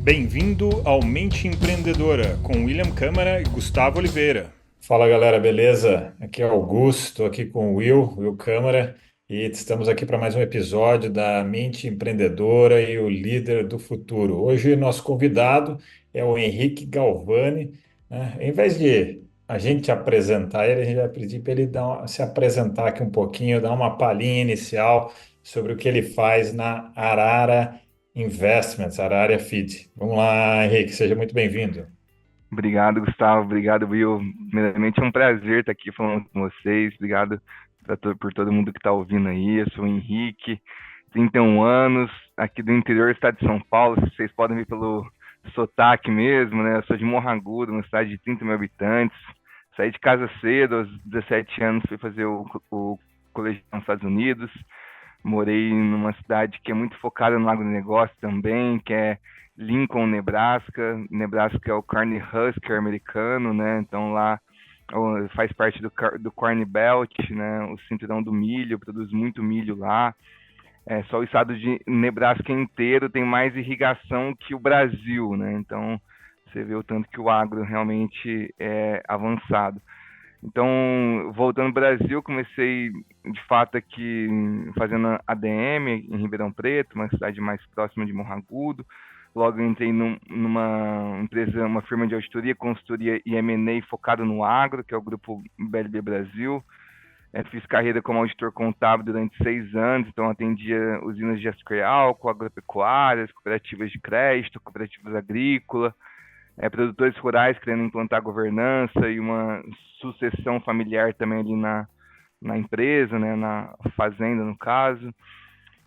Bem-vindo ao Mente Empreendedora, com William Câmara e Gustavo Oliveira. Fala galera, beleza? Aqui é Augusto, estou aqui com o Will Câmara, e estamos aqui para mais um episódio da Mente Empreendedora e o Líder do Futuro. Hoje, nosso convidado é o Henrique Galvani, né? Em vez de a gente apresentar ele, a gente vai pedir para ele se apresentar aqui um pouquinho, dar uma palhinha inicial sobre o que ele faz na Arara Investments, Arara Feed. Vamos lá, Henrique, seja muito bem-vindo. Obrigado, Gustavo. Obrigado, Will. Primeiramente, é um prazer estar aqui falando com vocês. Obrigado por todo mundo que está ouvindo aí. Eu sou o Henrique, 31 anos, aqui do interior do estado de São Paulo. Vocês podem ver pelo sotaque mesmo, né? Eu sou de Morro Agudo, uma cidade de 30 mil habitantes. Saí de casa cedo, aos 17 anos, fui fazer o colégio nos Estados Unidos. Morei numa cidade que é muito focada no agronegócio também, que é Lincoln, Nebraska. Nebraska é o Cornhusker americano, né? Então lá faz parte do Corn Belt, né? O cinturão do milho, produz muito milho lá. Só o estado de Nebraska inteiro tem mais irrigação que o Brasil, né? Então você vê o tanto que o agro realmente é avançado. Então, voltando ao Brasil, comecei de fato aqui fazendo ADM em Ribeirão Preto, uma cidade mais próxima de Morro Agudo. Logo entrei numa empresa, uma firma de auditoria, consultoria e M&A focado no agro, que é o grupo BLB Brasil. Fiz carreira como auditor contábil durante 6 anos, então atendia usinas de açúcar e álcool, agropecuárias, cooperativas de crédito, cooperativas agrícolas, produtores rurais querendo implantar governança e uma sucessão familiar também ali na empresa, né, na fazenda no caso.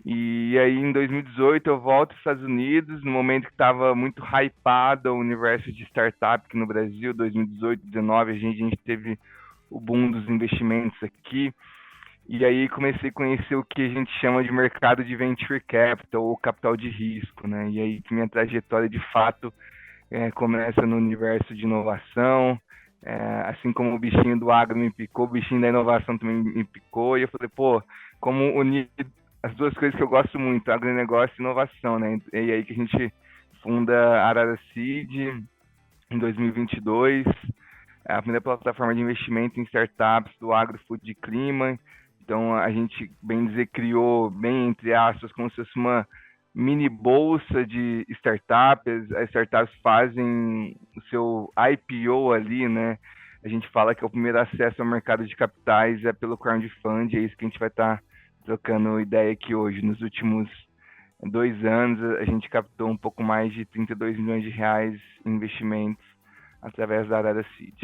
E aí em 2018 eu volto para os Estados Unidos, no momento que estava muito hypado o universo de startup aqui no Brasil, 2018, 2019, a gente teve o boom dos investimentos aqui. E aí comecei a conhecer o que a gente chama de mercado de venture capital ou capital de risco, né? E aí que minha trajetória de fato começa no universo de inovação, assim como o bichinho do agro me picou, o bichinho da inovação também me picou, e eu falei, pô, como unir as duas coisas que eu gosto muito, agronegócio e inovação, né? E aí que a gente funda a Arara Seed em 2022, é a primeira plataforma de investimento em startups do agro, food e clima. Então a gente, bem dizer, criou, bem entre aspas, como se fosse uma mini bolsa de startups. As startups fazem o seu IPO ali, né? A gente fala que é o primeiro acesso ao mercado de capitais é pelo crowdfunding, é isso que a gente vai estar trocando ideia aqui hoje. Nos últimos 2 anos, a gente captou um pouco mais de 32 milhões de reais em investimentos através da Arara Seed.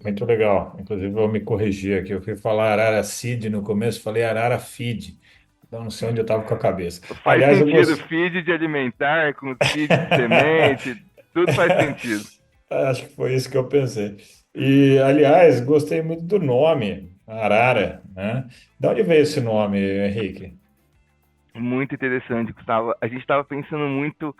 Muito legal. Inclusive, vou me corrigir aqui. Eu fui falar Arara Seed no começo, falei Arara Feed. Então, não sei onde eu estava com a cabeça. Faz Aliás, eu sentido, gosto. feed de alimentar, com seed de semente, tudo faz sentido. Acho que foi isso que eu pensei. E, aliás, gostei muito do nome, Arara, né? De onde veio esse nome, Henrique? Muito interessante, Gustavo. A gente estava pensando muito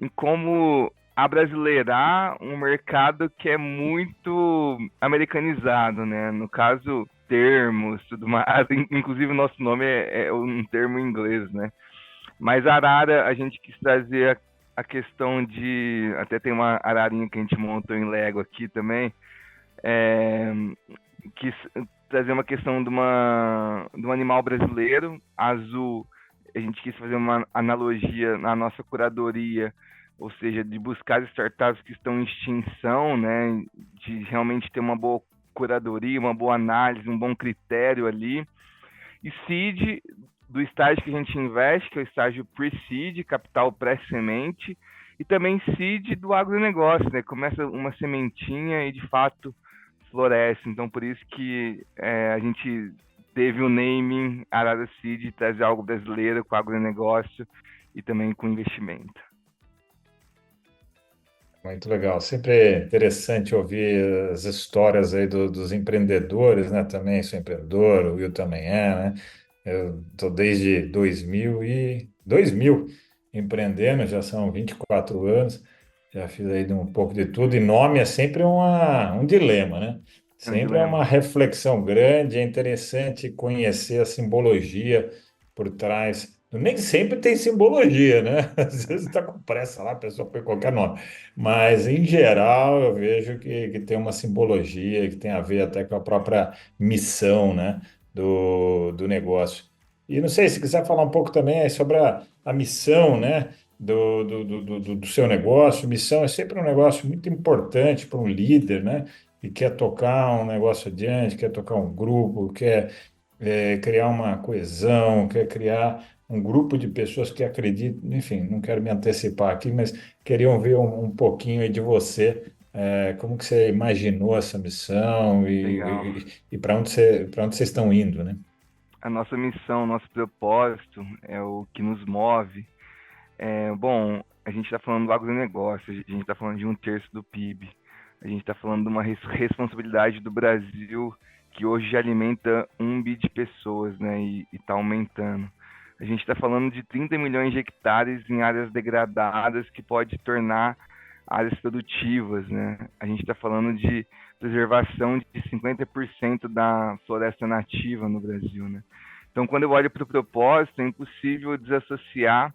em como abrasileirar um mercado que é muito americanizado, né? No caso, termos, tudo mais. Inclusive, o nosso nome é um termo em inglês, né? Mas a arara, a gente quis trazer a questão de. Até tem uma ararinha que a gente montou em Lego aqui também. É, quis trazer uma questão de um animal brasileiro, azul. A gente quis fazer uma analogia na nossa curadoria, ou seja, de buscar startups que estão em extinção, né? De realmente ter uma boa curadoria, uma boa análise, um bom critério ali. E seed, do estágio que a gente investe, que é o estágio pre-seed, capital pré-semente, e também seed do agronegócio, né? Começa uma sementinha e de fato floresce. Então por isso que a gente teve o naming Arara Seed, trazer algo brasileiro com agronegócio e também com investimento. Muito legal. Sempre interessante ouvir as histórias aí dos empreendedores, né? Também sou empreendedor, o Will também é, né? Eu estou desde 2000 empreendendo, já são 24 anos, já fiz aí um pouco de tudo, e nome é sempre um dilema, né? É um Sempre é dilema. uma reflexão grande, é interessante conhecer a simbologia por trás Nem sempre tem simbologia, né? Às vezes está com pressa lá, a pessoa põe qualquer nome. Mas, em geral, eu vejo que tem uma simbologia que tem a ver até com a própria missão, né, do negócio. E não sei, se quiser falar um pouco também aí sobre a missão, né, do seu negócio. Missão é sempre um negócio muito importante para um líder, né, que quer tocar um negócio adiante, quer tocar um grupo, quer criar uma coesão, quer criar um grupo de pessoas que acreditam, enfim, não quero me antecipar aqui, mas queriam ver um pouquinho aí de você, como que você imaginou essa missão Legal. e para onde vocês estão indo, né? A nossa missão, nosso propósito é o que nos move. Bom, a gente está falando do agronegócio, a gente está falando de um terço do PIB. A gente está falando de uma responsabilidade do Brasil que hoje já alimenta 1 bi de pessoas, né? E está aumentando. A gente está falando de 30 milhões de hectares em áreas degradadas que pode tornar áreas produtivas, né? A gente está falando de preservação de 50% da floresta nativa no Brasil, né? Então, quando eu olho para o propósito, é impossível desassociar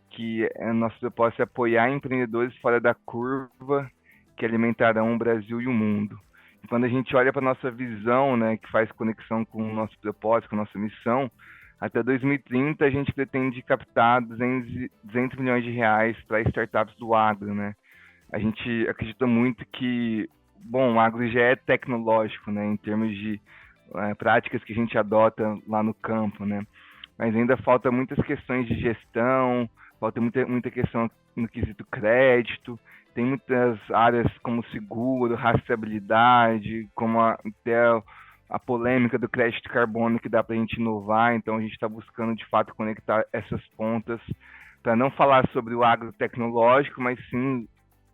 que nosso propósito é apoiar empreendedores fora da curva que alimentarão o Brasil e o mundo. E quando a gente olha para a nossa visão, né, que faz conexão com o nosso propósito, com a nossa missão, até 2030 a gente pretende captar 200 milhões de reais para startups do agro, né? A gente acredita muito que, bom, o agro já é tecnológico, né, em termos de práticas que a gente adota lá no campo, né? Mas ainda falta muitas questões de gestão, falta muita questão no quesito crédito, tem muitas áreas como seguro, rastreabilidade, como até a polêmica do crédito de carbono que dá para a gente inovar, então a gente está buscando de fato conectar essas pontas para não falar sobre o agro tecnológico, mas sim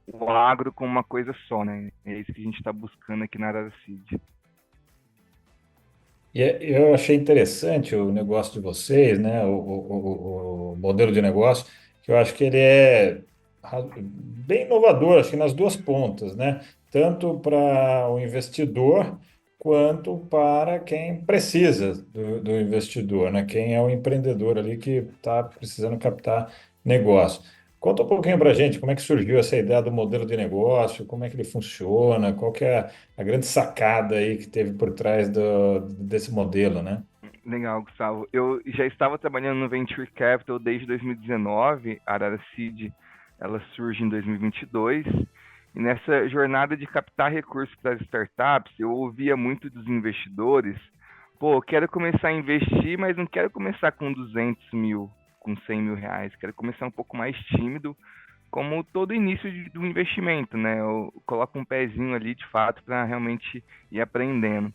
o agro como uma coisa só, né? É isso que a gente está buscando aqui na Arara Seed. Eu achei interessante o negócio de vocês, né? O modelo de negócio, que eu acho que ele é bem inovador, acho que nas duas pontas, né? Tanto para o investidor quanto para quem precisa do investidor, né? Quem é o empreendedor ali que está precisando captar negócio. Conta um pouquinho para a gente como é que surgiu essa ideia do modelo de negócio, como é que ele funciona, qual que é a grande sacada aí que teve por trás desse modelo, né? Legal, Gustavo. Eu já estava trabalhando no Venture Capital desde 2019. A Arara Seed, ela surge em 2022. E nessa jornada de captar recursos para as startups, eu ouvia muito dos investidores: pô, eu quero começar a investir, mas não quero começar com 200 mil, com 100 mil reais. Quero começar um pouco mais tímido, como todo início do investimento, né? Eu coloco um pezinho ali, de fato, para realmente ir aprendendo.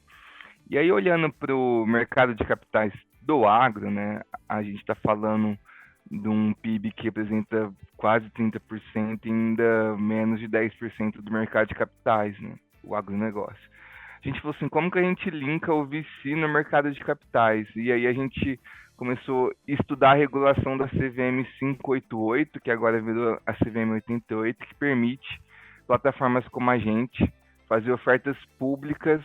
E aí, olhando para o mercado de capitais do agro, né, a gente está falando de um PIB que representa quase 30% e ainda menos de 10% do mercado de capitais, né, o agronegócio. A gente falou assim, como que a gente linka o VC no mercado de capitais? E aí a gente começou a estudar a regulação da CVM 588, que agora virou a CVM 88, que permite plataformas como a gente fazer ofertas públicas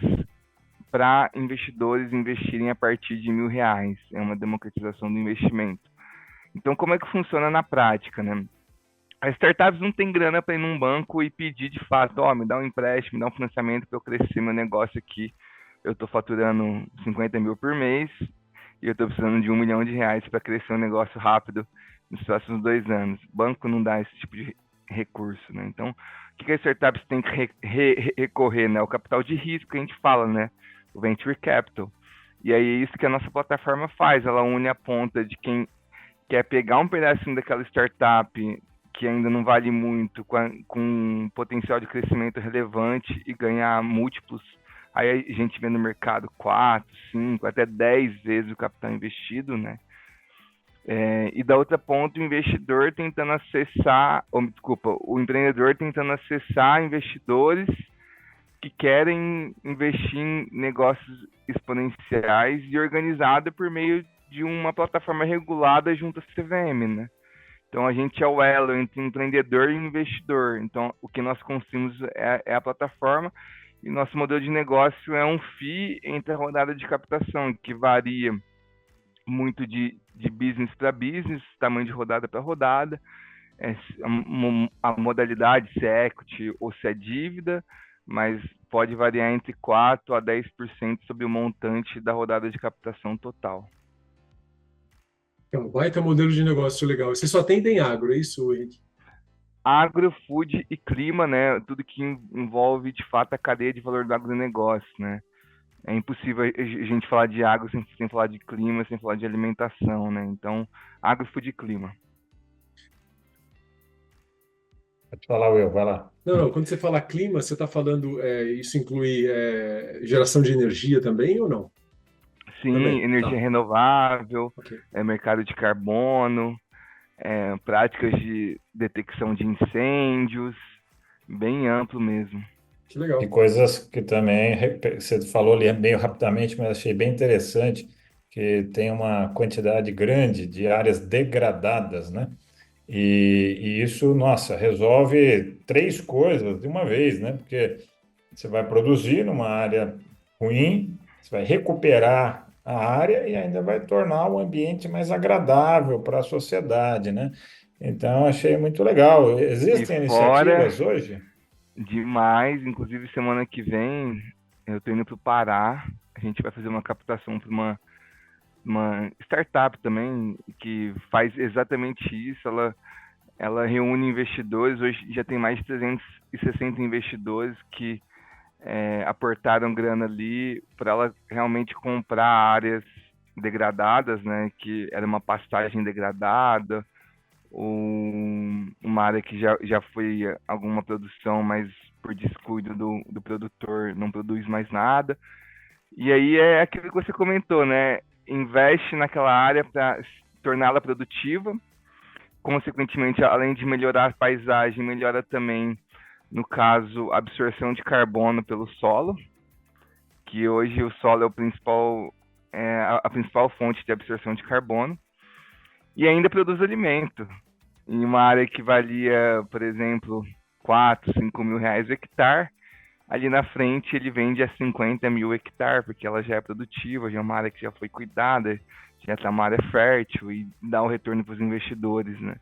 para investidores investirem a partir de R$ 1.000. É uma democratização do investimento. Então, como é que funciona na prática, né? As startups não têm grana para ir num banco e pedir de fato, ó, me dá um empréstimo, me dá um financiamento para eu crescer meu negócio aqui. Eu estou faturando 50 mil por mês e eu estou precisando de R$ 1 milhão para crescer um negócio rápido nos próximos 2 anos. O banco não dá esse tipo de recurso, né? Então, o que as startups têm que recorrer, né? O capital de risco que a gente fala, né? O venture capital. E aí é isso que a nossa plataforma faz. Ela une a ponta de quem quer pegar um pedacinho daquela startup que ainda não vale muito, com um potencial de crescimento relevante e ganhar múltiplos. Aí a gente vê no mercado 4, 5, até 10 vezes o capital investido, né? E da outra ponta, o investidor tentando acessar, ou, desculpa, o empreendedor tentando acessar investidores que querem investir em negócios exponenciais e organizada por meio de uma plataforma regulada junto à CVM, né? Então a gente é o elo entre empreendedor e investidor. Então o que nós construímos é a plataforma e nosso modelo de negócio é um FII entre a rodada de captação, que varia muito de business para business, tamanho de rodada para rodada, a modalidade, se é equity ou se é dívida, mas pode variar entre 4 a 10% sobre o montante da rodada de captação total. É um baita modelo de negócio legal. Você só atende em agro, é isso, Henrique? Agro, food e clima, né? Tudo que envolve de fato a cadeia de valor do agronegócio, né? É impossível a gente falar de agro sem falar de clima, sem falar de alimentação, né? Então, agro, food e clima. Pode falar, Will, vai lá. Não, não. Quando você fala clima, você está falando, isso inclui geração de energia também ou não? Sim, Também. energia Tá. renovável, Ok. mercado de carbono, práticas de detecção de incêndios, bem amplo mesmo. Que E legal. coisas que também você falou ali meio rapidamente, mas achei bem interessante, que tem uma quantidade grande de áreas degradadas, né? E isso, nossa, resolve três coisas de uma vez, né? Porque você vai produzir numa área ruim, você vai recuperar a área e ainda vai tornar o ambiente mais agradável para a sociedade, né? Então, achei muito legal. E Existem fora iniciativas hoje? demais, inclusive semana que vem eu tô indo pro Pará, a gente vai fazer uma captação para uma startup também que faz exatamente isso. Ela reúne investidores, hoje já tem mais de 360 investidores que aportaram grana ali para ela realmente comprar áreas degradadas, né, que era uma pastagem degradada, ou uma área que já foi alguma produção, mas por descuido do produtor não produz mais nada. E aí é aquilo que você comentou, né? Investe naquela área para torná-la produtiva, consequentemente, além de melhorar a paisagem, melhora também, no caso, a absorção de carbono pelo solo, que hoje o solo é o principal, a principal fonte de absorção de carbono, e ainda produz alimento. Em uma área que valia, por exemplo, 4, 5 mil reais o hectare, ali na frente ele vende a 50 mil hectare, porque ela já é produtiva, já é uma área que já foi cuidada, já está uma área fértil e dá o retorno para os investidores, né?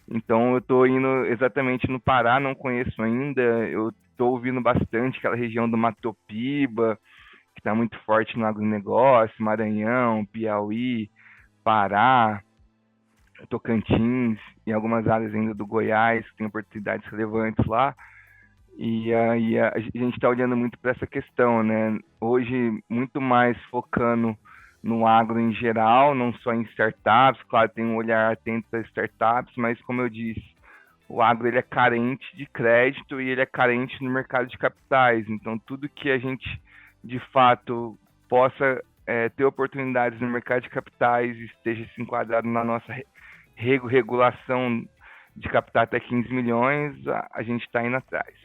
Então eu estou indo exatamente no Pará, não conheço ainda, eu estou ouvindo bastante aquela região do Matopiba, que está muito forte no agronegócio, Maranhão, Piauí, Pará, Tocantins e algumas áreas ainda do Goiás, que tem oportunidades relevantes lá. E aí a gente está olhando muito para essa questão, né? Hoje, muito mais focando no agro em geral, não só em startups. Claro, tem um olhar atento para startups, mas como eu disse, o agro ele é carente de crédito e ele é carente no mercado de capitais. Então, tudo que a gente, de fato, possa ter oportunidades no mercado de capitais e esteja se enquadrado na nossa regulação de captar até 15 milhões, a gente está indo atrás.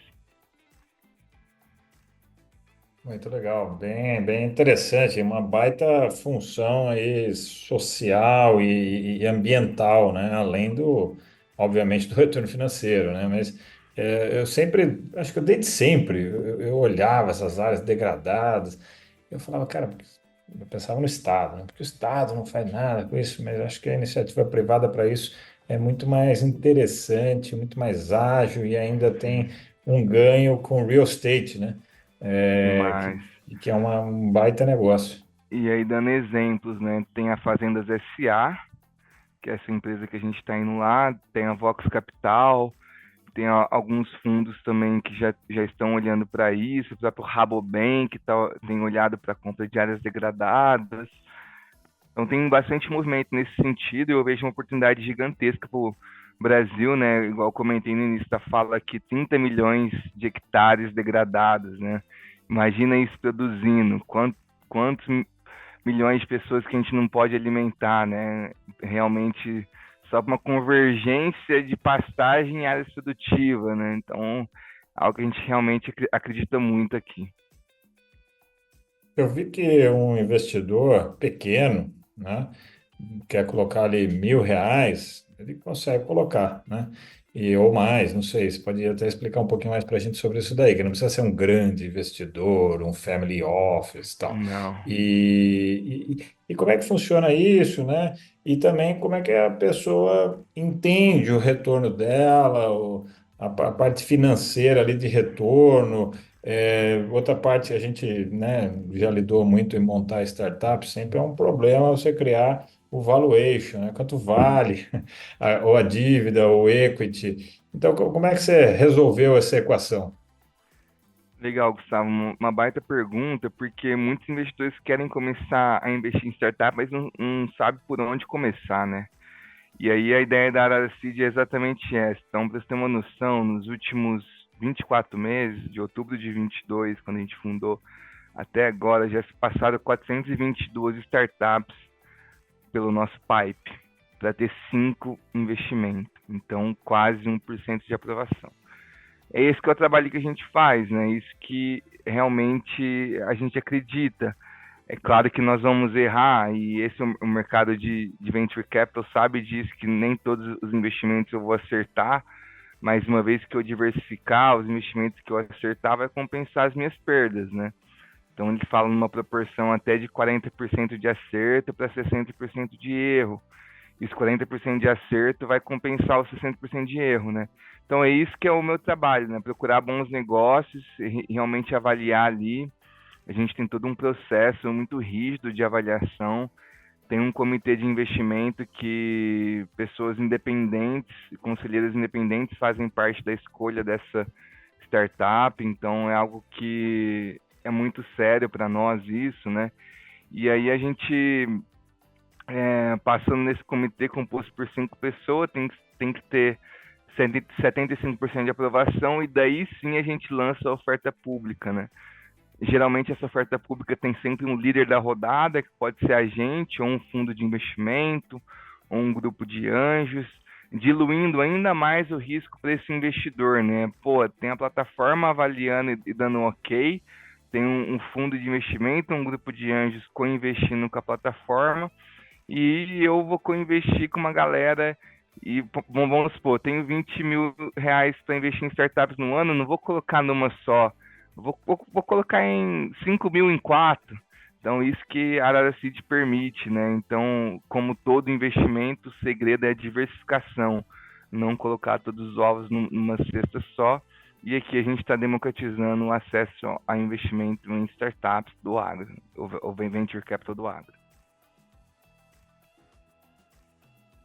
Muito legal, bem interessante, uma baita função aí social e ambiental, né? Além do, obviamente, do retorno financeiro, né? Mas eu sempre, acho que eu desde sempre, eu olhava essas áreas degradadas, eu falava, cara, eu pensava no Estado, né? Porque o Estado não faz nada com isso, mas acho que a iniciativa privada para isso é muito mais interessante, muito mais ágil e ainda tem um ganho com real estate, né? Demais. Que é um baita negócio. E aí, dando exemplos, né? Tem a Fazendas SA, que é essa empresa que a gente está indo lá, tem a Vox Capital, tem alguns fundos também que já estão olhando para isso, o próprio Rabobank que tem olhado para a compra de áreas degradadas. Então tem bastante movimento nesse sentido e eu vejo uma oportunidade gigantesca para o Brasil, né? Igual eu comentei no início da fala aqui, 30 milhões de hectares degradados, né? Imagina isso produzindo, quantos milhões de pessoas que a gente não pode alimentar, né? Realmente só uma convergência de pastagem em áreas produtivas, né? Então, algo que a gente realmente acredita muito aqui. Eu vi que um investidor pequeno, né, quer colocar ali R$ 1.000, ele consegue colocar, né? ou mais, não sei. Você pode até explicar um pouquinho mais para a gente sobre isso daí, que não precisa ser um grande investidor, um family office e tal. Não. E como é que funciona isso, né? E também como é que a pessoa entende o retorno dela, a parte financeira ali de retorno. Outra parte, a gente, né, já lidou muito em montar startups, sempre é um problema você criar o valuation, né? Quanto vale ou a dívida, ou equity. Então, como é que você resolveu essa equação? Legal, Gustavo. Uma baita pergunta, porque muitos investidores querem começar a investir em startup, mas não sabem por onde começar, né? E aí a ideia da Arara Seed é exatamente essa. Então, para você ter uma noção, nos últimos 24 meses, de outubro de 22, quando a gente fundou, até agora já se passaram 422 startups pelo nosso pipe, para ter 5 investimentos. Então, quase 1% de aprovação. É esse que é o trabalho que a gente faz, né? Isso que realmente a gente acredita. É claro que nós vamos errar, e esse é o mercado de venture capital sabe disso, que nem todos os investimentos eu vou acertar, mas uma vez que eu diversificar, os investimentos que eu acertar vai compensar as minhas perdas, né? Então ele fala numa proporção até de 40% de acerto para 60% de erro. E os 40% de acerto vai compensar os 60% de erro, né? Então é isso que é o meu trabalho, né? Procurar bons negócios, realmente avaliar ali. A gente tem todo um processo muito rígido de avaliação. Tem um comitê de investimento que pessoas independentes, conselheiros independentes fazem parte da escolha dessa startup. Então é algo que é muito sério para nós isso, né? E aí a gente passando nesse comitê composto por 5 pessoas, tem que ter 75% de aprovação, e daí sim a gente lança a oferta pública, né? Geralmente essa oferta pública tem sempre um líder da rodada, que pode ser a gente, ou um fundo de investimento, ou um grupo de anjos, diluindo ainda mais o risco para esse investidor, né? Pô, tem a plataforma avaliando e dando um ok, tem um fundo de investimento, um grupo de anjos co-investindo com a plataforma, e eu vou co-investir com uma galera. E vamos supor, tenho 20 mil reais para investir em startups no ano, não vou colocar numa só, vou colocar em 5 mil em quatro. Então, isso que a Arara Seed permite, né? Então, como todo investimento, o segredo é a diversificação, não colocar todos os ovos numa cesta só. E aqui a gente está democratizando o acesso a investimento em startups do agro, ou venture capital do agro.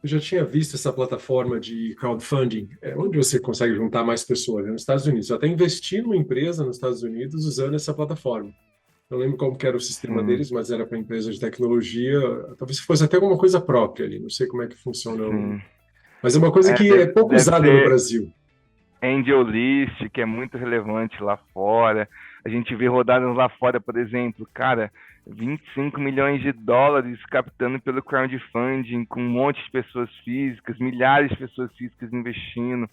Eu já tinha visto essa plataforma de crowdfunding, onde você consegue juntar mais pessoas, nos Estados Unidos. Eu até investi numa empresa nos Estados Unidos usando essa plataforma. Não lembro como que era o sistema Sim, deles, mas era para empresa de tecnologia. Talvez fosse até alguma coisa própria ali. Não sei como é que funciona. sim. Mas é uma coisa que é pouco Deve usada no ser Brasil. Angel List, que é muito relevante lá fora. A gente vê rodadas lá fora, por exemplo, cara, 25 milhões de dólares captando pelo crowdfunding, com um monte de pessoas físicas, milhares de pessoas físicas investindo.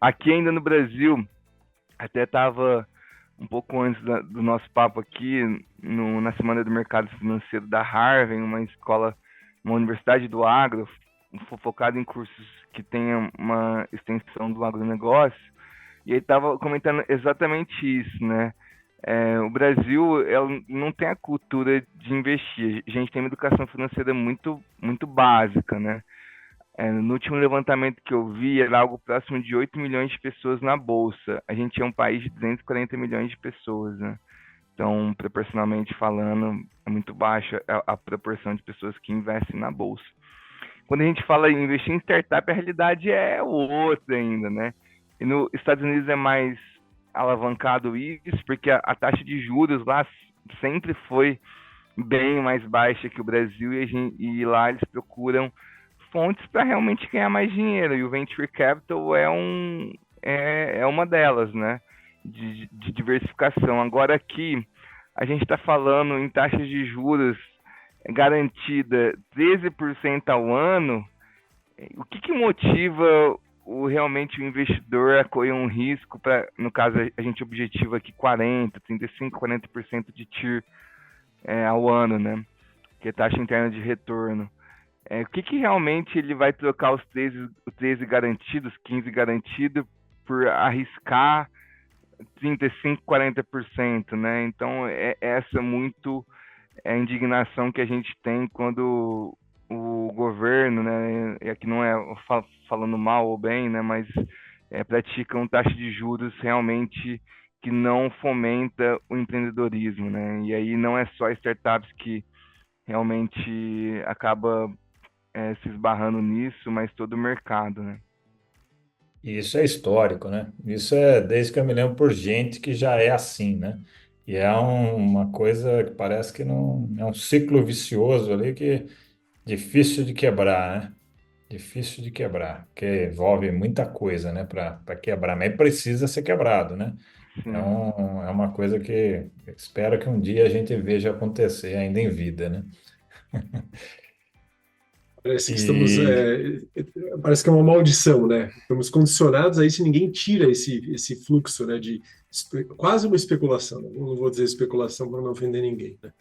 Aqui ainda no Brasil, até estava um pouco antes do nosso papo aqui, na Semana do Mercado Financeiro da Harvard, uma escola, uma universidade do agro, focada em cursos que tenham uma extensão do agronegócio, e ele estava comentando exatamente isso, né? O Brasil não tem a cultura de investir. A gente tem uma educação financeira muito, muito básica, né? No último levantamento que eu vi, era algo próximo de 8 milhões de pessoas na Bolsa. A gente é um país de 240 milhões de pessoas, né? Então, proporcionalmente falando, é muito baixa a proporção de pessoas que investem na Bolsa. Quando a gente fala em investir em startup, a realidade é outra ainda, né? E nos Estados Unidos é mais alavancado isso, porque a taxa de juros lá sempre foi bem mais baixa que o Brasil, e lá eles procuram fontes para realmente ganhar mais dinheiro, e o Venture Capital é uma delas, né? De diversificação. Agora aqui, a gente está falando em taxas de juros garantida 13% ao ano. O que motiva realmente o investidor a correr um risco para, no caso, a gente objetiva aqui 40, 35, 40% de TIR ao ano, né? Que é taxa interna de retorno. O que realmente ele vai trocar os 13 garantidos, 15 garantidos, por arriscar 35%, 40%, né? Então, essa muito é a indignação que a gente tem quando o governo, né, e aqui não é falando mal ou bem, né, mas praticam taxa de juros realmente que não fomenta o empreendedorismo, né? E aí não é só startups que realmente acaba se esbarrando nisso, mas todo o mercado, né? E isso é histórico, né? Isso é desde que eu me lembro por gente que já é assim, né? E é uma coisa que parece que não é um ciclo vicioso ali que difícil de quebrar, né? Difícil de quebrar, porque envolve muita coisa, né? Para quebrar, mas precisa ser quebrado, né? Sim, É uma coisa que espero que um dia a gente veja acontecer ainda em vida, né? Parece que estamos, E parece que é uma maldição, né? Estamos condicionados a isso e ninguém tira esse fluxo, né? De quase uma especulação, né? Não vou dizer especulação para não ofender ninguém, né?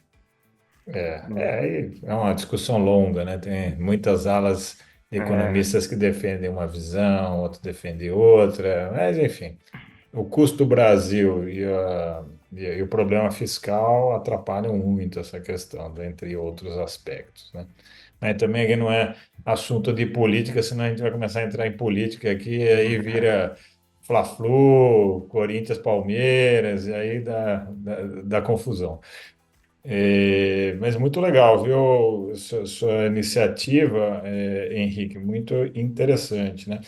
é uma discussão longa, né? Tem muitas alas de é, economistas que defendem uma visão, outros defendem outra, mas enfim, o custo do Brasil e o problema fiscal atrapalham muito essa questão, dentre outros aspectos, né? Mas também aqui não é assunto de política, senão a gente vai começar a entrar em política aqui, e aí vira Fla-Flu, Corinthians, Palmeiras, e aí dá confusão. Mas muito legal, viu? Sua iniciativa, Henrique, muito interessante, né?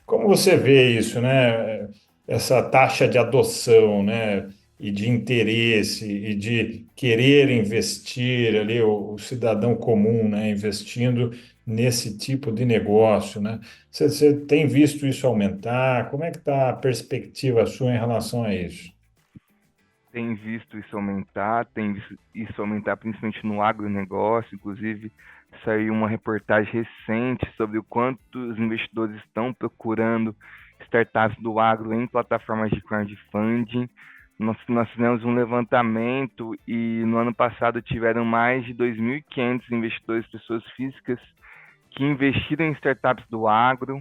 Como você vê isso, né? Essa taxa de adoção, né? E de interesse e de querer investir ali, o cidadão comum, né? Investindo nesse tipo de negócio, né? Você tem visto isso aumentar? Como é que está a perspectiva sua em relação a isso? tem visto isso aumentar, tem visto isso aumentar principalmente no agronegócio, inclusive saiu uma reportagem recente sobre o quanto os investidores estão procurando startups do agro em plataformas de crowdfunding. Nós fizemos um levantamento e no ano passado tiveram mais de 2.500 investidores, pessoas físicas, que investiram em startups do agro.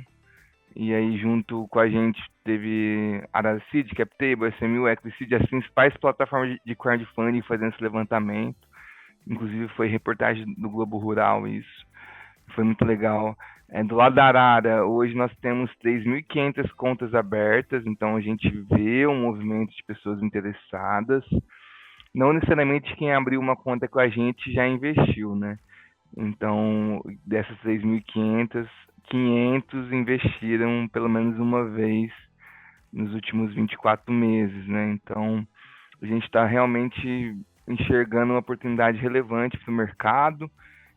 E aí, junto com a gente, teve Araseed, CapTable, SMU, Equiseed, as principais plataformas de crowdfunding fazendo esse levantamento. Inclusive, foi reportagem do Globo Rural isso. Foi muito legal. Do lado da Arara, hoje nós temos 3.500 contas abertas, então a gente vê um movimento de pessoas interessadas. Não necessariamente quem abriu uma conta com a gente já investiu, né? Então, dessas 3.500, 500 investiram pelo menos uma vez nos últimos 24 meses, né? Então, a gente está realmente enxergando uma oportunidade relevante para o mercado,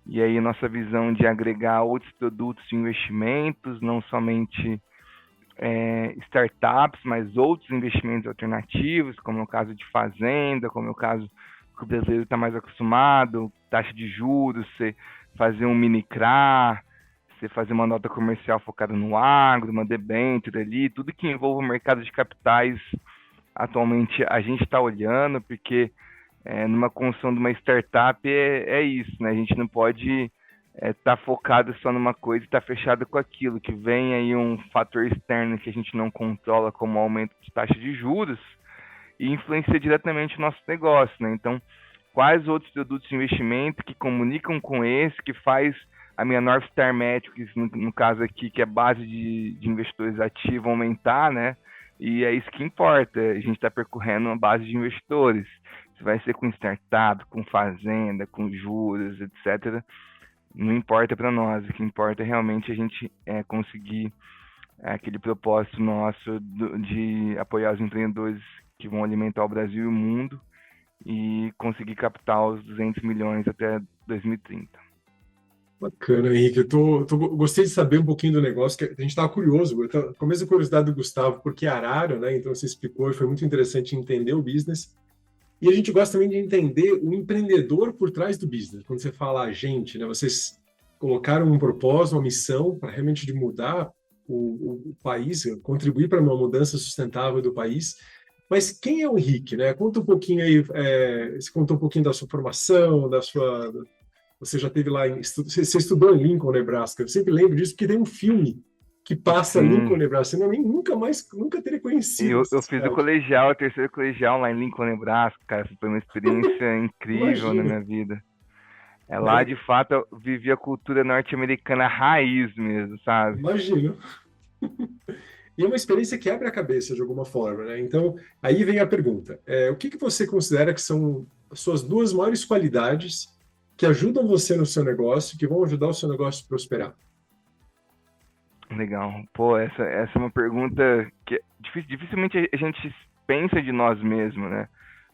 e aí nossa visão de agregar outros produtos de investimentos, não somente startups, mas outros investimentos alternativos, como é o caso de fazenda, como é o caso que o brasileiro está mais acostumado, taxa de juros, você fazer um mini CRA, você fazer uma nota comercial focada no agro, uma debênture ali, tudo que envolva o mercado de capitais, atualmente a gente está olhando, porque numa construção de uma startup é isso, né? A gente não pode estar focado só numa coisa e estar fechado com aquilo, que vem aí um fator externo que a gente não controla, como o aumento de taxa de juros, e influencia diretamente o nosso negócio, né? Então, quais outros produtos de investimento que comunicam com esse, que faz a minha North Star Metrics, no caso aqui, que é base de investidores ativos, aumentar, né? E é isso que importa, a gente está percorrendo uma base de investidores. Se vai ser com startup, com fazenda, com juros, etc., não importa para nós. O que importa é realmente a gente conseguir aquele propósito nosso de apoiar os empreendedores que vão alimentar o Brasil e o mundo e conseguir captar os 200 milhões até 2030. Bacana, Henrique. Gostei de saber um pouquinho do negócio, que a gente estava curioso. Com a mesma curiosidade do Gustavo, porque é Arara, né? Então você explicou e foi muito interessante entender o business. E a gente gosta também de entender o empreendedor por trás do business. Quando você fala a gente, né? Vocês colocaram um propósito, uma missão para realmente de mudar o país, contribuir para uma mudança sustentável do país. Mas quem é o Henrique, né? Conta um pouquinho aí, você contou um pouquinho da sua formação, Você já teve lá você estudou em Lincoln, Nebraska. Eu sempre lembro disso porque tem um filme que passa Lincoln, Sim, Nebraska. Senão eu nem nunca teria conhecido eu essa fiz o cidade. colegial, o terceiro colegial lá em Lincoln, Nebraska, cara. Foi uma experiência incrível na Imagina, minha vida. É lá, né? de fato, eu vivi a cultura norte-americana raiz mesmo, sabe? Imagina. E é uma experiência que abre a cabeça de alguma forma, né? Então, aí vem a pergunta: o que que você considera que são as suas duas maiores qualidades que ajudam você no seu negócio, que vão ajudar o seu negócio a prosperar? Legal. Pô, essa é uma pergunta que dificilmente a gente pensa de nós mesmos, né?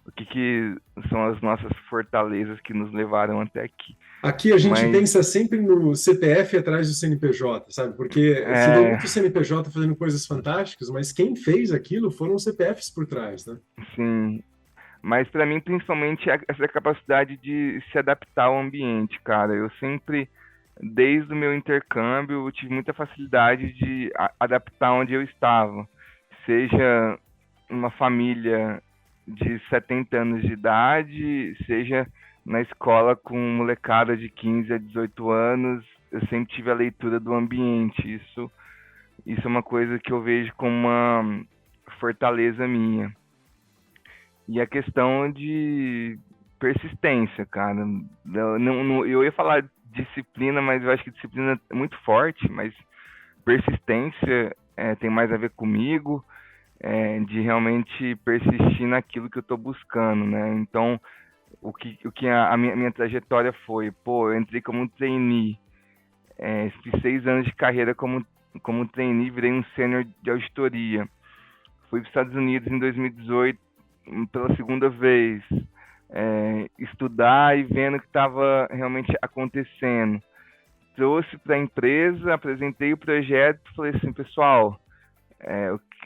O que são as nossas fortalezas que nos levaram até aqui. Aqui a gente Mas, pensa sempre no CPF atrás do CNPJ, sabe? Porque se vê é, muito CNPJ fazendo coisas fantásticas, mas quem fez aquilo foram os CPFs por trás, né? sim. Mas para mim, principalmente, essa capacidade de se adaptar ao ambiente, cara. Eu sempre, desde o meu intercâmbio, eu tive muita facilidade de adaptar onde eu estava. Seja uma família de 70 anos de idade, seja na escola com molecada de 15 a 18 anos, eu sempre tive a leitura do ambiente. Isso é uma coisa que eu vejo como uma fortaleza minha. E a questão de persistência, cara. Eu ia falar disciplina, mas eu acho que disciplina é muito forte, mas persistência tem mais a ver comigo, de realmente persistir naquilo que eu estou buscando, né? Então, o que a minha trajetória foi, pô, eu entrei como um trainee, fiz 6 anos de carreira como trainee, virei um sênior de auditoria. Fui para os Estados Unidos em 2018 pela segunda vez, estudar e vendo o que estava realmente acontecendo. Trouxe para a empresa, apresentei o projeto, falei assim, pessoal,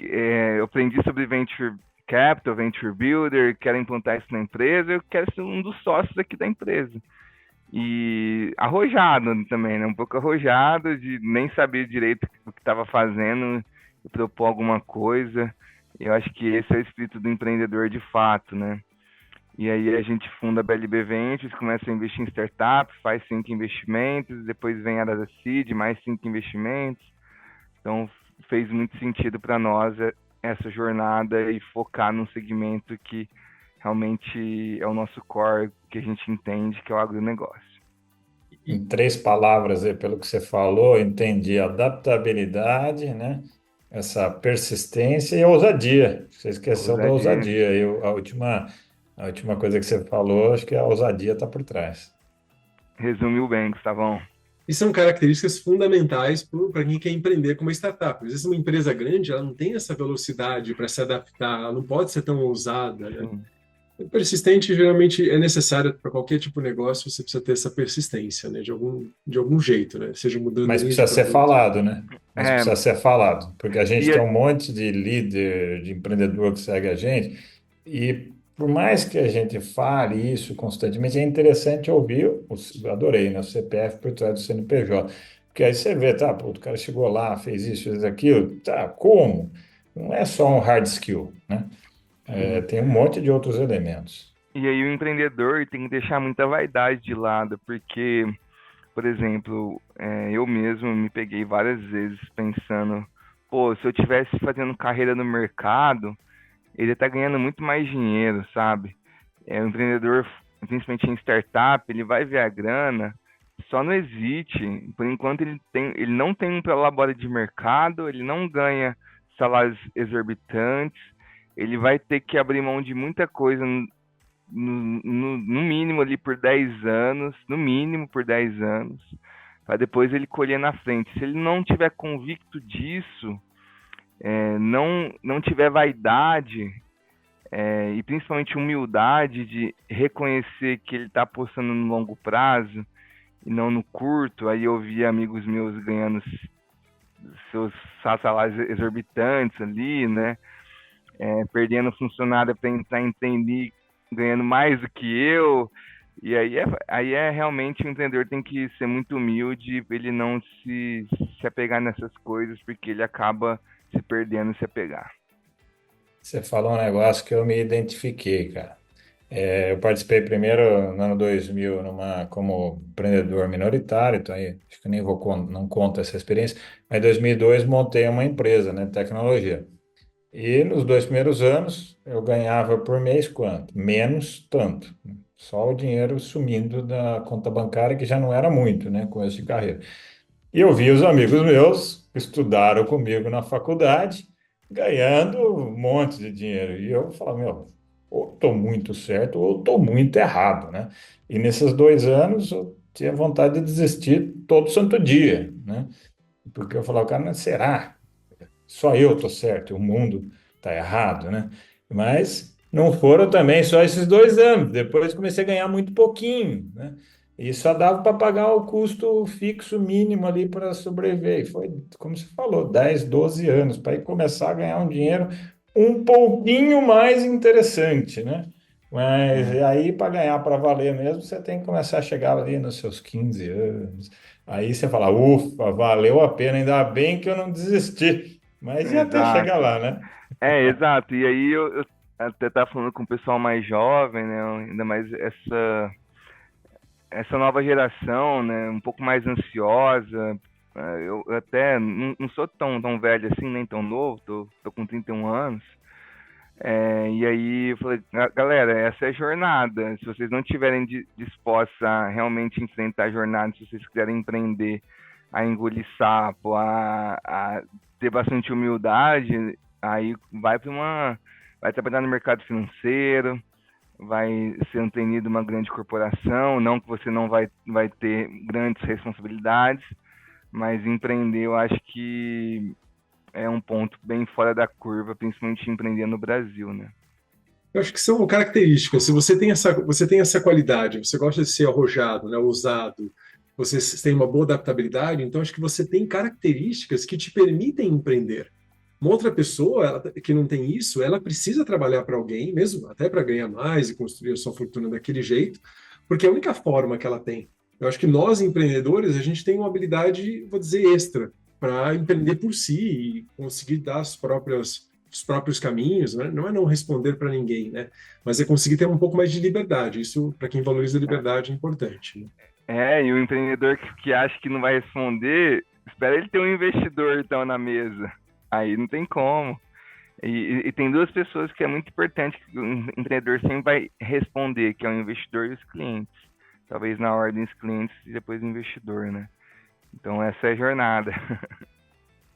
eu aprendi sobre Venture Capital, Venture Builder, quero implantar isso na empresa, eu quero ser um dos sócios aqui da empresa. E arrojado também, né? Um pouco arrojado de nem saber direito o que estava fazendo, propor alguma coisa. Eu acho que esse é o espírito do empreendedor de fato, né? E aí a gente funda a BLB Ventures, começa a investir em startups, faz 5 investimentos, depois vem a Arada Seed, mais 5 investimentos. Então fez muito sentido para nós essa jornada e focar num segmento que realmente é o nosso core, que a gente entende que é o agronegócio. E, Em três palavras, aí, pelo que você falou, entendi adaptabilidade, né? Essa persistência e a ousadia. Você esqueceu da Ousadia. ousadia. A última coisa que você falou, acho que a ousadia está por trás. Resumiu bem, Gustavão. e são características fundamentais para quem quer empreender com uma startup. Às vezes uma empresa grande, ela não tem essa velocidade para se adaptar, ela não pode ser tão ousada, né? Sim. Persistente geralmente é necessário para qualquer tipo de negócio, você precisa ter essa persistência, né? De algum jeito, né? Seja mudando Mas linha de precisa ser produto. falado, né? Mas É, precisa ser falado, porque a gente tem e um monte de líder, de empreendedor que segue a gente, e por mais que a gente fale isso constantemente, é interessante ouvir, eu adorei, né? O CPF por trás do CNPJ. Porque aí você vê, tá, pô, o cara chegou lá, fez isso, fez aquilo, tá, como? Não é só um hard skill, né? sim. Tem um monte de outros elementos. E aí o empreendedor tem que deixar muita vaidade de lado, porque, por exemplo, eu mesmo me peguei várias vezes pensando, pô, se eu tivesse fazendo carreira no mercado, ele tá ganhando muito mais dinheiro, sabe? O empreendedor, principalmente em startup, ele vai ver a grana só no exit. Por enquanto ele não tem um prolabore de mercado, ele não ganha salários exorbitantes, ele vai ter que abrir mão de muita coisa no mínimo ali por 10 anos, no mínimo por 10 anos, para depois ele colher na frente. Se ele não tiver convicto disso, não tiver vaidade, e principalmente humildade de reconhecer que ele está apostando no longo prazo e não no curto. Aí eu vi amigos meus ganhando seus salários exorbitantes ali, né? Perdendo funcionário para entrar em trainee, ganhando mais do que eu. E aí realmente o empreendedor tem que ser muito humilde, ele não se apegar nessas coisas, porque ele acaba se perdendo se apegar. Você falou um negócio que eu me identifiquei, cara. Eu participei primeiro no ano 2000 como empreendedor minoritário, então aí acho que nem não conto essa experiência, mas em 2002 montei uma empresa, né, de tecnologia. E nos 2 primeiros anos eu ganhava por mês quanto? Menos tanto. Só o dinheiro sumindo da conta bancária, que já não era muito, né, com esse carreira. E eu vi os amigos meus que estudaram comigo na faculdade ganhando um monte de dinheiro. E eu falava, meu, ou estou muito certo ou estou muito errado, né? E nesses 2 anos eu tinha vontade de desistir todo santo dia, né? Porque eu falava, cara, mas será? Só eu estou certo, e o mundo está errado, né? Mas não foram também só esses 2 anos. Depois comecei a ganhar muito pouquinho, né? E só dava para pagar o custo fixo mínimo ali para sobreviver. E foi, como você falou, 10, 12 anos para começar a ganhar um dinheiro um pouquinho mais interessante, né? Mas e Sim, aí, para ganhar para valer mesmo, você tem que começar a chegar ali nos seus 15 anos. Aí você fala, ufa, valeu a pena, ainda bem que eu não desisti. Mas e até chegar exato. lá, né? Exato. E aí eu até tava falando com o pessoal mais jovem, né? Ainda mais essa nova geração, né? Um pouco mais ansiosa. Eu até não sou tão velho assim, nem tão novo, tô com 31 anos. E aí eu falei, galera, essa é a jornada. Se vocês não estiverem dispostos a realmente enfrentar a jornada, se vocês quiserem empreender, a engolir sapo, a ter bastante humildade, aí vai trabalhar no mercado financeiro, vai ser um trainee de uma grande corporação, não que você não vai ter grandes responsabilidades, mas empreender eu acho que é um ponto bem fora da curva, principalmente empreender no Brasil, né? Eu acho que são características. Se você tem essa qualidade, você gosta de ser arrojado, né, ousado, você tem uma boa adaptabilidade, então acho que você tem características que te permitem empreender. Uma outra pessoa que não tem isso, ela precisa trabalhar para alguém, mesmo até para ganhar mais e construir a sua fortuna daquele jeito, porque é a única forma que ela tem. Eu acho que nós, empreendedores, a gente tem uma habilidade, vou dizer, extra para empreender por si e conseguir dar os próprios caminhos, né? Não é não responder para ninguém, né? Mas é conseguir ter um pouco mais de liberdade. Isso, para quem valoriza a liberdade, é importante, né? E o empreendedor que acha que não vai responder, espera ele ter um investidor então na mesa. Aí não tem como. E tem duas pessoas que é muito importante que o empreendedor sempre vai responder, que é o investidor e os clientes. Talvez na ordem os clientes e depois o investidor, né? Então essa é a jornada.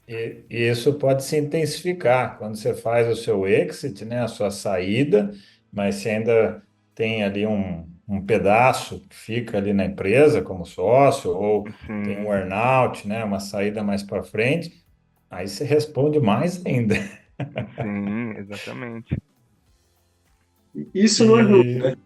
E isso pode se intensificar quando você faz o seu exit, né, a sua saída, mas você ainda tem ali um pedaço que fica ali na empresa como sócio, ou tem um Sim, earnout, né, uma saída mais para frente, aí você responde mais ainda. sim, exatamente. Isso não é ruim, E né?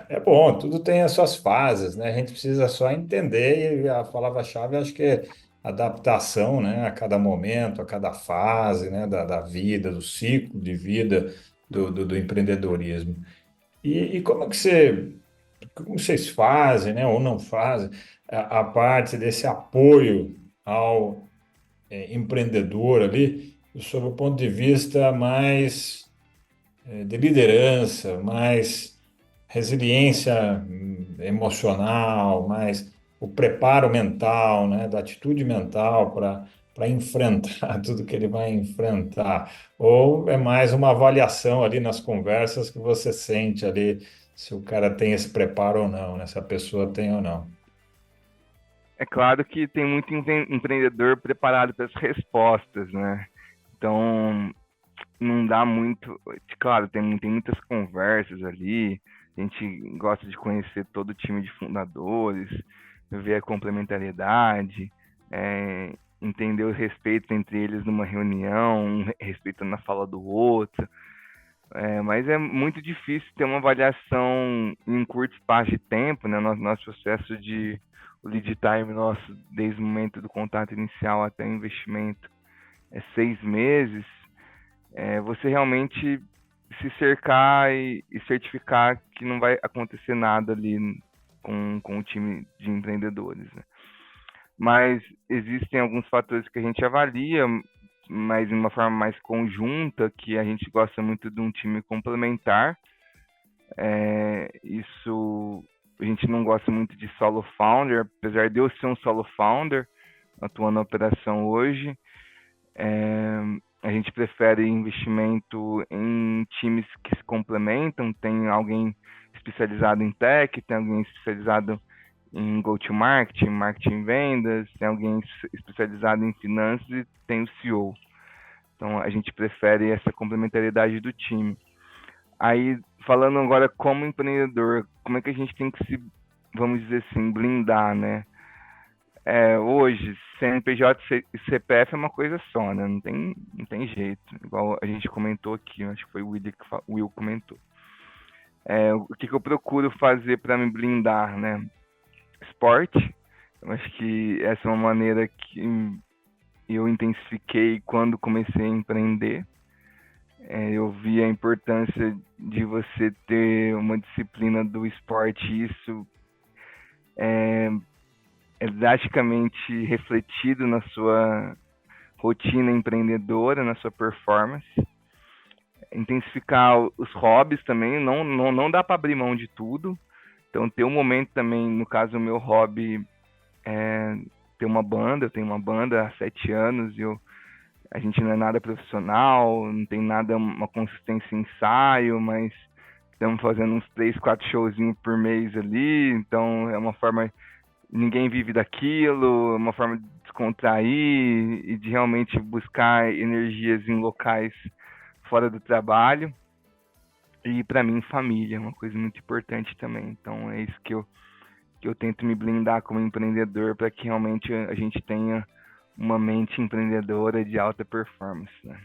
é bom, tudo tem as suas fases, né? A gente precisa só entender e a palavra-chave acho que é adaptação, né? A cada momento, a cada fase, né? Da vida, do ciclo de vida do empreendedorismo. E como vocês fazem, né? Ou não fazem a parte desse apoio ao empreendedor ali, sob o ponto de vista mais de liderança, mais resiliência emocional, mais o preparo mental, né, da atitude mental para enfrentar tudo que ele vai enfrentar. Ou é mais uma avaliação ali nas conversas que você sente ali se o cara tem esse preparo ou não, né, se a pessoa tem ou não. É claro que tem muito empreendedor preparado para as respostas, né? Então, não dá muito. Claro, tem muitas conversas ali. A gente gosta de conhecer todo o time de fundadores, ver a complementariedade, entender o respeito entre eles numa reunião, um respeitando a fala do outro. Mas é muito difícil ter uma avaliação em curto espaço de tempo, né? Nosso processo de o lead time nosso, desde o momento do contato inicial até o investimento, é 6 meses. Você realmente se cercar e certificar que não vai acontecer nada ali com o time de empreendedores, né? Mas existem alguns fatores que a gente avalia, mas de uma forma mais conjunta, que a gente gosta muito de um time complementar. Isso, a gente não gosta muito de solo founder, apesar de eu ser um solo founder, atuando na operação hoje. A gente prefere investimento em times que se complementam, tem alguém especializado em tech, tem alguém especializado em go-to-market, marketing e vendas, tem alguém especializado em finanças e tem o CEO. Então, a gente prefere essa complementariedade do time. Aí, falando agora como empreendedor, como é que a gente tem que se, vamos dizer assim, blindar, né? Hoje, CNPJ e CPF é uma coisa só, né? Não tem jeito. Igual a gente comentou aqui, acho que foi o Will comentou. O que eu procuro fazer para me blindar, né? Esporte. Eu acho que essa é uma maneira que eu intensifiquei quando comecei a empreender. Eu vi a importância de você ter uma disciplina do esporte, isso é drasticamente refletido na sua rotina empreendedora, na sua performance. Intensificar os hobbies também, não dá para abrir mão de tudo. Então, ter um momento também, no caso, o meu hobby é ter uma banda. Eu tenho uma banda há 7 anos e a gente não é nada profissional, não tem nada, uma consistência em ensaio, mas estamos fazendo uns 3, 4 showzinhos por mês ali. Então, é uma forma, ninguém vive daquilo, é uma forma de descontrair e de realmente buscar energias em locais fora do trabalho. E para mim, família é uma coisa muito importante também. Então é isso que eu tento me blindar como empreendedor, para que realmente a gente tenha uma mente empreendedora de alta performance, né?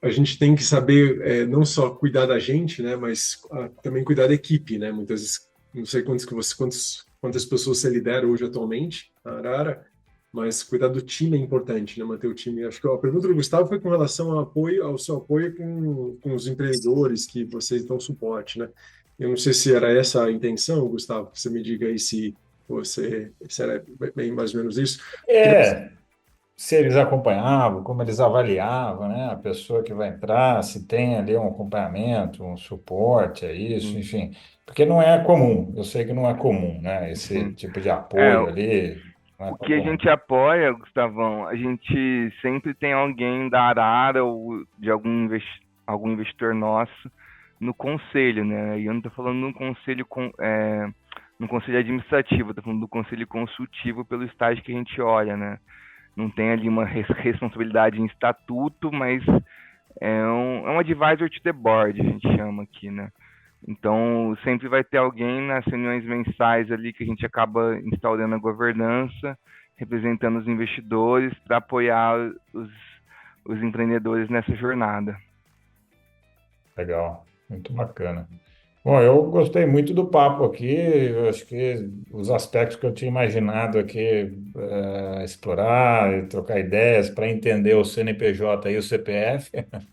A gente tem que saber não só cuidar da gente, né, mas também cuidar da equipe, né? Muitas vezes, não sei quantas pessoas você lidera hoje atualmente na Arara, mas cuidar do time é importante, né? Manter o time. Acho que a pergunta do Gustavo foi com relação ao seu apoio com os empreendedores que vocês dão suporte, né? Eu não sei se era essa a intenção, Gustavo, que você me diga aí se era bem mais ou menos isso. É, se eles acompanhavam, como eles avaliavam, né? A pessoa que vai entrar, se tem ali um acompanhamento, um suporte, é isso, Sim, enfim. Porque não é comum, eu sei que não é comum, né? Esse sim. tipo de apoio ali não é O tão que a comum. gente apoia, Gustavão, a gente sempre tem alguém da Arara ou de algum investidor nosso no conselho, né? E eu não estou falando no conselho administrativo, estou falando do conselho consultivo pelo estágio que a gente olha, né? Não tem ali uma responsabilidade em estatuto, mas é um advisor to the board, a gente chama aqui, né? Então, sempre vai ter alguém nas reuniões mensais ali que a gente acaba instaurando a governança, representando os investidores para apoiar os empreendedores nessa jornada. Legal, muito bacana. Bom, eu gostei muito do papo aqui. Eu acho que os aspectos que eu tinha imaginado aqui explorar e trocar ideias para entender o CNPJ e o CPF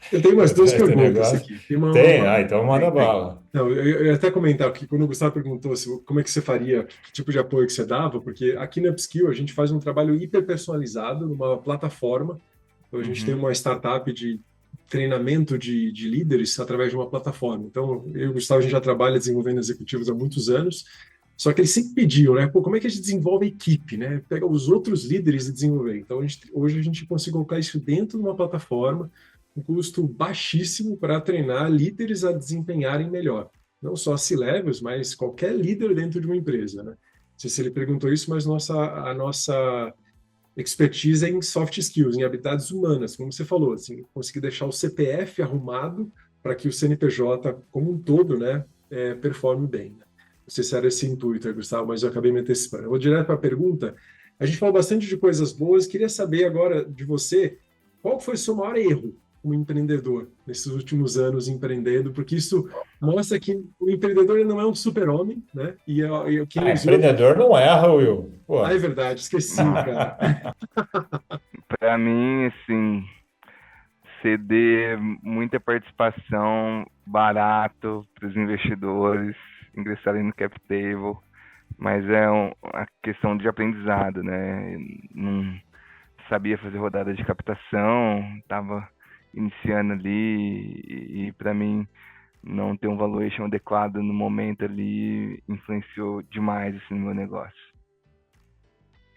Eu tenho umas por duas trás do perguntas negócio. aqui. Tem? Ah, então manda Tem. bala. Não, eu ia até comentar que quando o Gustavo perguntou como é que você faria, que tipo de apoio que você dava, porque aqui na Upskill a gente faz um trabalho hiper personalizado numa plataforma. Então a gente tem Uhum, uma startup de treinamento de líderes através de uma plataforma. Então eu e o Gustavo a gente já trabalha desenvolvendo executivos há muitos anos. Só que eles sempre pediam, né? Pô, como é que a gente desenvolve a equipe, né? Pega os outros líderes e desenvolver. Então, hoje a gente consegue colocar isso dentro de uma plataforma, um custo baixíssimo para treinar líderes a desempenharem melhor. Não só C-levels, mas qualquer líder dentro de uma empresa, né? Não sei se ele perguntou isso, mas a nossa expertise é em soft skills, em habilidades humanas, como você falou, assim, conseguir deixar o CPF arrumado para que o CNPJ como um todo, né, performe bem, né? Não sei se era esse intuito, Gustavo, mas eu acabei me antecipando. Eu vou direto para a pergunta. A gente falou bastante de coisas boas. Queria saber agora de você, qual foi o seu maior erro como empreendedor nesses últimos anos empreendendo? Porque isso mostra que o empreendedor ele não é um super-homem, né? E quem Ah, usou... empreendedor não erra, Will. Pô. Ah, é verdade, esqueci, cara. para mim, assim, ceder muita participação barato para os investidores ingressarem no cap table mas é a questão de aprendizado, né? Não sabia fazer rodada de captação, estava iniciando ali e para mim não ter um valuation adequado no momento ali influenciou demais assim, no meu negócio.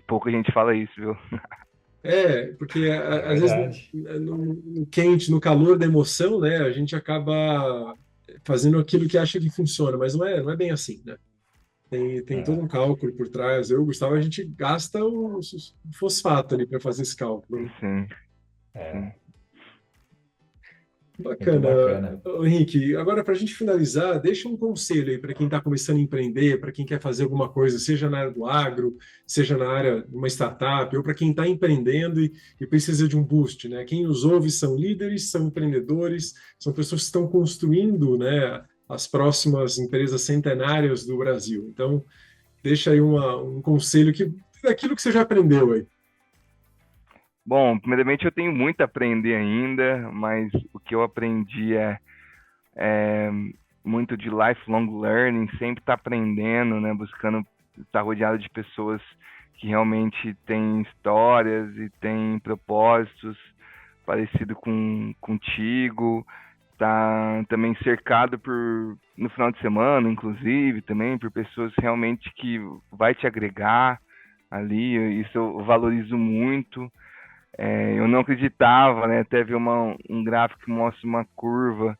Pouca gente fala isso, viu? Porque É às vezes verdade. no quente, no calor da emoção, né, a gente acaba fazendo aquilo que acha que funciona, mas não é bem assim, né? Tem todo É, um cálculo por trás. Eu, Gustavo, a gente gasta o fosfato ali para fazer esse cálculo, né? Sim, sim. é, muito Bacana. bacana. Ô, Henrique, agora para a gente finalizar, deixa um conselho aí para quem está começando a empreender, para quem quer fazer alguma coisa, seja na área do agro, seja na área de uma startup, ou para quem está empreendendo e precisa de um boost, né? Quem nos ouve são líderes, são empreendedores, são pessoas que estão construindo, né, as próximas empresas centenárias do Brasil. Então, deixa aí um conselho daquilo que você já aprendeu aí. Bom, primeiramente eu tenho muito a aprender ainda, mas o que eu aprendi é muito de lifelong learning, sempre estar aprendendo, né? Buscando estar rodeado de pessoas que realmente têm histórias e têm propósitos parecido contigo, tá também cercado no final de semana, inclusive, também por pessoas realmente que vai te agregar ali, isso eu valorizo muito. Eu não acreditava, né? Até ver um gráfico que mostra uma curva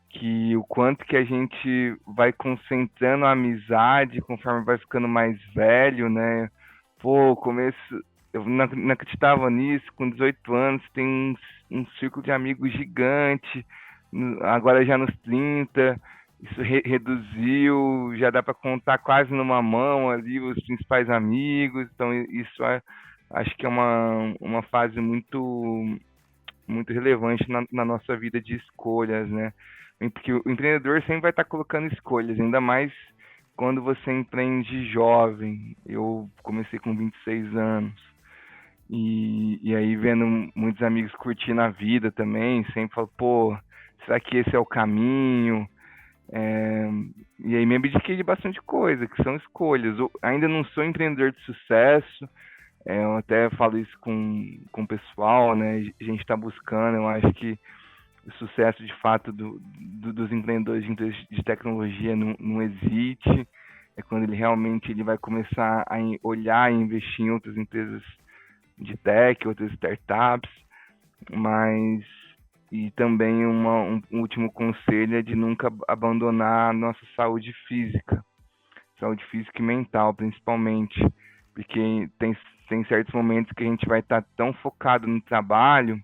que o quanto que a gente vai concentrando a amizade conforme vai ficando mais velho, né? Pô, começo, eu não acreditava nisso, com 18 anos tem um círculo de amigos gigante, agora já nos 30, isso reduziu, já dá para contar quase numa mão ali os principais amigos, então isso acho que é uma fase muito relevante na nossa vida de escolhas, né? Porque o empreendedor sempre vai estar colocando escolhas, ainda mais quando você empreende jovem. Eu comecei com 26 anos. E aí vendo muitos amigos curtindo a vida também, sempre falo, pô, será que esse é o caminho? É, e aí me abdiquei de bastante coisa, que são escolhas. Eu ainda não sou empreendedor de sucesso, eu até falo isso com o pessoal, né? A gente está buscando, eu acho que o sucesso de fato dos empreendedores de empresas de tecnologia não existe. É quando ele vai começar a olhar e investir em outras empresas de tech, outras startups, mas e também um último conselho é de nunca abandonar a nossa saúde física e mental, principalmente, porque tem certos momentos que a gente vai estar tão focado no trabalho,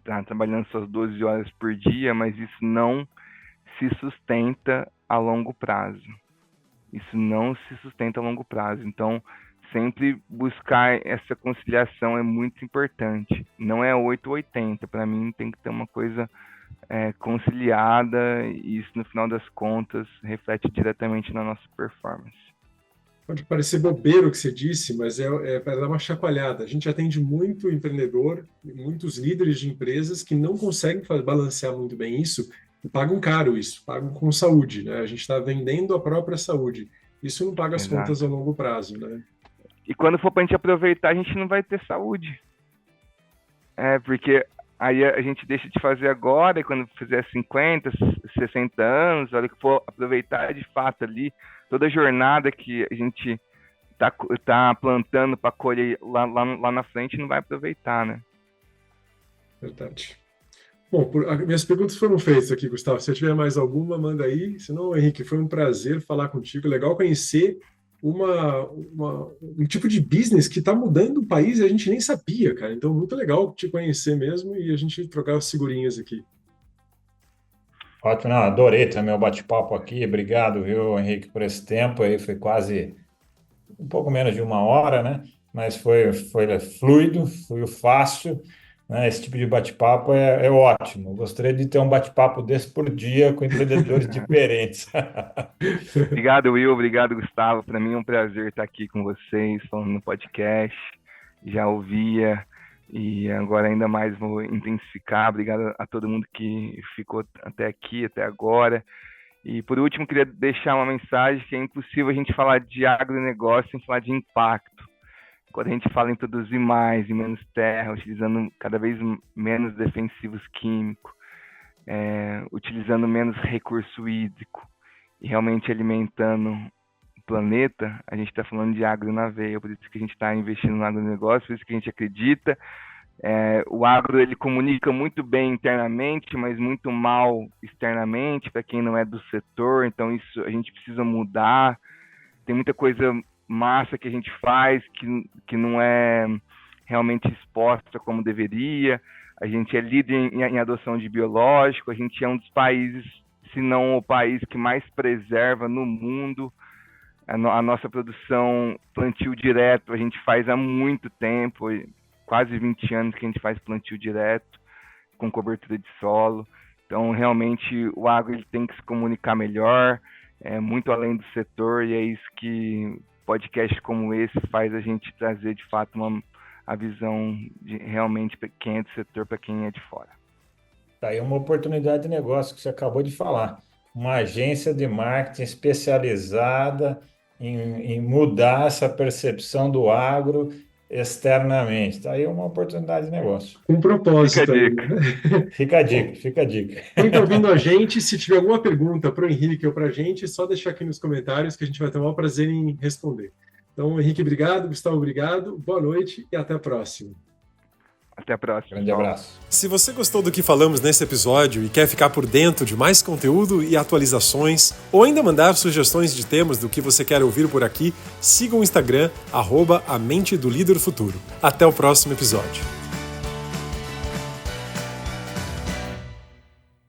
tá trabalhando suas 12 horas por dia, mas isso não se sustenta a longo prazo. Isso não se sustenta a longo prazo. Então, sempre buscar essa conciliação é muito importante. Não é 8 ou 80. Para mim, tem que ter uma coisa conciliada e isso, no final das contas, reflete diretamente na nossa performance. Pode parecer bobeiro o que você disse, mas é para dar uma chacoalhada. A gente atende muito empreendedor, muitos líderes de empresas que não conseguem balancear muito bem isso e pagam caro isso, pagam com saúde, né? A gente está vendendo a própria saúde. Isso não paga as contas a Exato. longo prazo, né? E quando for para a gente aproveitar, a gente não vai ter saúde. Porque aí a gente deixa de fazer agora, e quando fizer 50, 60 anos, a hora que for aproveitar de fato ali, toda a jornada que a gente tá plantando para colher lá na frente, não vai aproveitar, né? Verdade. Bom, minhas perguntas foram feitas aqui, Gustavo. Se tiver mais alguma, manda aí. Senão, Henrique, foi um prazer falar contigo. Legal conhecer um tipo de business que está mudando o país e a gente nem sabia, cara. Então, muito legal te conhecer mesmo e a gente trocar as figurinhas aqui. Ótimo, não, adorei também o bate-papo aqui. Obrigado, viu, Henrique, por esse tempo aí. Foi quase um pouco menos de uma hora, né? Mas foi fluido, foi fácil, né? Esse tipo de bate-papo é ótimo. Eu gostaria de ter um bate-papo desse por dia com empreendedores diferentes. Obrigado, Will. Obrigado, Gustavo. Para mim é um prazer estar aqui com vocês, falando no podcast. Já ouvia e agora ainda mais vou intensificar. Obrigado a todo mundo que ficou até aqui, até agora. E, por último, queria deixar uma mensagem que é impossível a gente falar de agronegócio sem falar de impacto. Quando a gente fala em produzir mais e menos terra, utilizando cada vez menos defensivos químicos, utilizando menos recurso hídrico e realmente alimentando o planeta, a gente está falando de agro na veia, por isso que a gente está investindo no agronegócio, por isso que a gente acredita. O agro ele comunica muito bem internamente, mas muito mal externamente para quem não é do setor, então isso a gente precisa mudar. Tem muita coisa massa que a gente faz que não é realmente exposta como deveria. A gente é líder em adoção de biológico, a gente é um dos países, se não o país que mais preserva no mundo. A nossa produção plantio direto a gente faz há muito tempo, quase 20 anos que a gente faz plantio direto, com cobertura de solo. Então, realmente, o agro ele tem que se comunicar melhor, muito além do setor, e é isso que podcasts como esse faz a gente trazer, de fato, a visão de realmente quem é do setor para quem é de fora. Tá aí uma oportunidade de negócio que você acabou de falar. Uma agência de marketing especializada em mudar essa percepção do agro externamente. Está aí uma oportunidade de negócio. Um propósito. Fica a dica. Fica a dica. Quem está ouvindo a gente, se tiver alguma pergunta para o Henrique ou para a gente, é só deixar aqui nos comentários que a gente vai ter o maior prazer em responder. Então, Henrique, obrigado. Gustavo, obrigado. Boa noite e até a próxima. Até a próxima. Grande abraço. Se você gostou do que falamos nesse episódio e quer ficar por dentro de mais conteúdo e atualizações, ou ainda mandar sugestões de temas do que você quer ouvir por aqui, siga o Instagram, @A Mente do Líder Futuro. Até o próximo episódio.